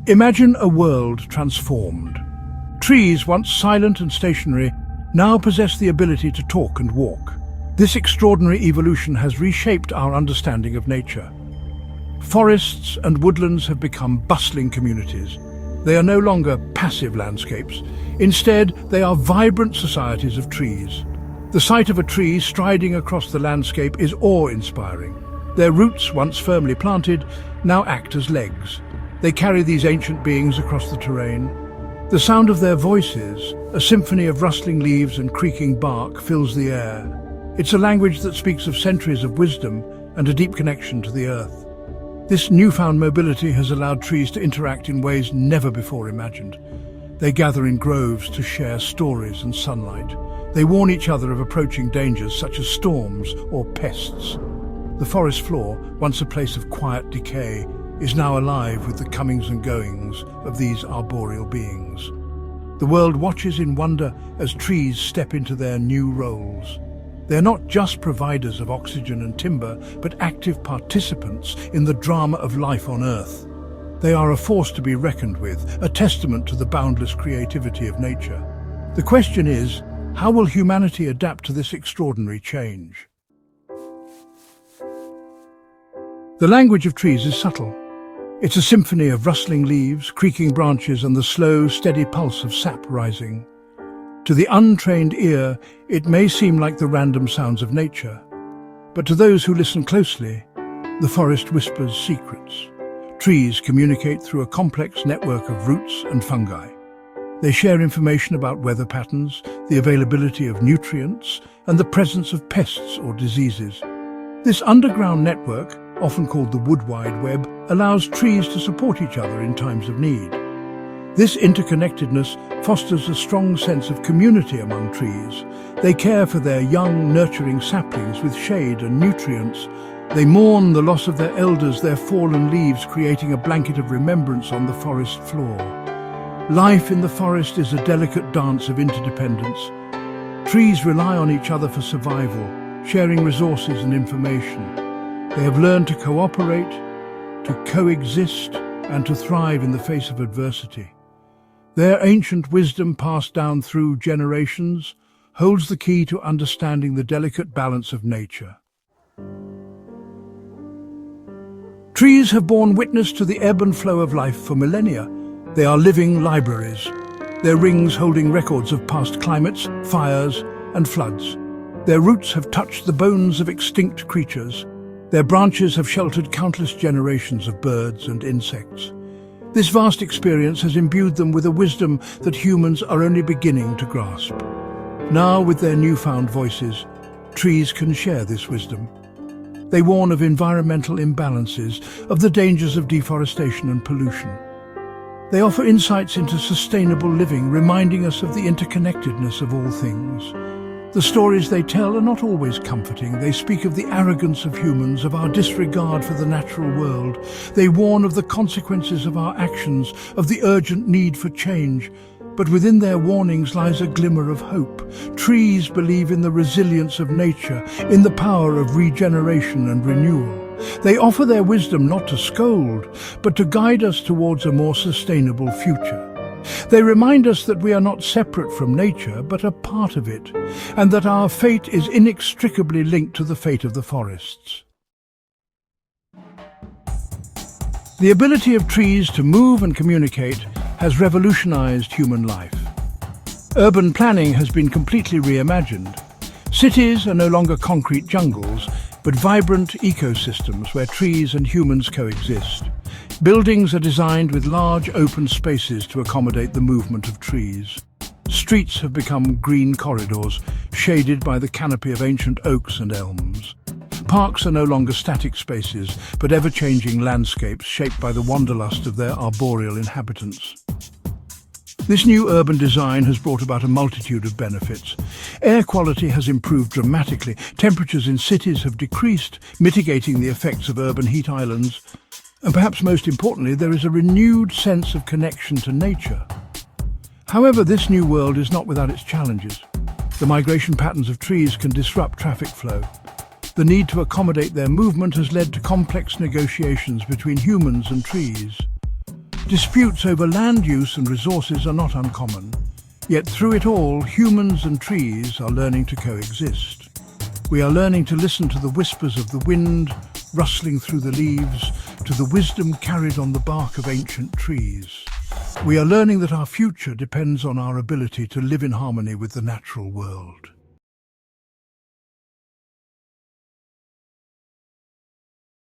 Imagine a world transformed. Trees, once silent and stationary, now possess the ability to talk and walk. This extraordinary evolution has reshaped our understanding of nature. Forests and woodlands have become bustling communities. They are no longer passive landscapes. Instead, they are vibrant societies of trees. The sight of a tree striding across the landscape is awe-inspiring. Their roots, once firmly planted, now act as legs. They carry these ancient beings across the terrain. The sound of their voices, a symphony of rustling leaves and creaking bark, fills the air. It's a language that speaks of centuries of wisdom and a deep connection to the earth. This newfound mobility has allowed trees to interact in ways never before imagined. They gather in groves to share stories and sunlight. They warn each other of approaching dangers such as storms or pests. The forest floor, once a place of quiet decay, is now alive with the comings and goings of these arboreal beings. The world watches in wonder as trees step into their new roles. They're not just providers of oxygen and timber, but active participants in the drama of life on Earth. They are a force to be reckoned with, a testament to the boundless creativity of nature. The question is, how will humanity adapt to this extraordinary change? The language of trees is subtle. It's a symphony of rustling leaves, creaking branches, and the slow, steady pulse of sap rising. To the untrained ear, it may seem like the random sounds of nature, but to those who listen closely, the forest whispers secrets. Trees communicate through a complex network of roots and fungi. They share information about weather patterns, the availability of nutrients, and the presence of pests or diseases. This underground network, often called the Wood Wide Web, allows trees to support each other in times of need. This interconnectedness fosters a strong sense of community among trees. They care for their young, nurturing saplings with shade and nutrients. They mourn the loss of their elders, their fallen leaves creating a blanket of remembrance on the forest floor. Life in the forest is a delicate dance of interdependence. Trees rely on each other for survival, sharing resources and information. They have learned to cooperate, to coexist, and to thrive in the face of adversity. Their ancient wisdom, passed down through generations, holds the key to understanding the delicate balance of nature. Trees have borne witness to the ebb and flow of life for millennia. They are living libraries, their rings holding records of past climates, fires, and floods. Their roots have touched the bones of extinct creatures. Their branches have sheltered countless generations of birds and insects. This vast experience has imbued them with a wisdom that humans are only beginning to grasp. Now, with their newfound voices, trees can share this wisdom. They warn of environmental imbalances, of the dangers of deforestation and pollution. They offer insights into sustainable living, reminding us of the interconnectedness of all things. The stories they tell are not always comforting. They speak of the arrogance of humans, of our disregard for the natural world. They warn of the consequences of our actions, of the urgent need for change. But within their warnings lies a glimmer of hope. Trees believe in the resilience of nature, in the power of regeneration and renewal. They offer their wisdom not to scold, but to guide us towards a more sustainable future. They remind us that we are not separate from nature, but a part of it, and that our fate is inextricably linked to the fate of the forests. The ability of trees to move and communicate has revolutionized human life. Urban planning has been completely reimagined. Cities are no longer concrete jungles, but vibrant ecosystems where trees and humans coexist. Buildings are designed with large open spaces to accommodate the movement of trees. Streets have become green corridors, shaded by the canopy of ancient oaks and elms. Parks are no longer static spaces, but ever-changing landscapes shaped by the wanderlust of their arboreal inhabitants. This new urban design has brought about a multitude of benefits. Air quality has improved dramatically. Temperatures in cities have decreased, mitigating the effects of urban heat islands. And perhaps most importantly, there is a renewed sense of connection to nature. However, this new world is not without its challenges. The migration patterns of trees can disrupt traffic flow. The need to accommodate their movement has led to complex negotiations between humans and trees. Disputes over land use and resources are not uncommon, yet through it all, humans and trees are learning to coexist. We are learning to listen to the whispers of the wind rustling through the leaves, to the wisdom carried on the bark of ancient trees. We are learning that our future depends on our ability to live in harmony with the natural world.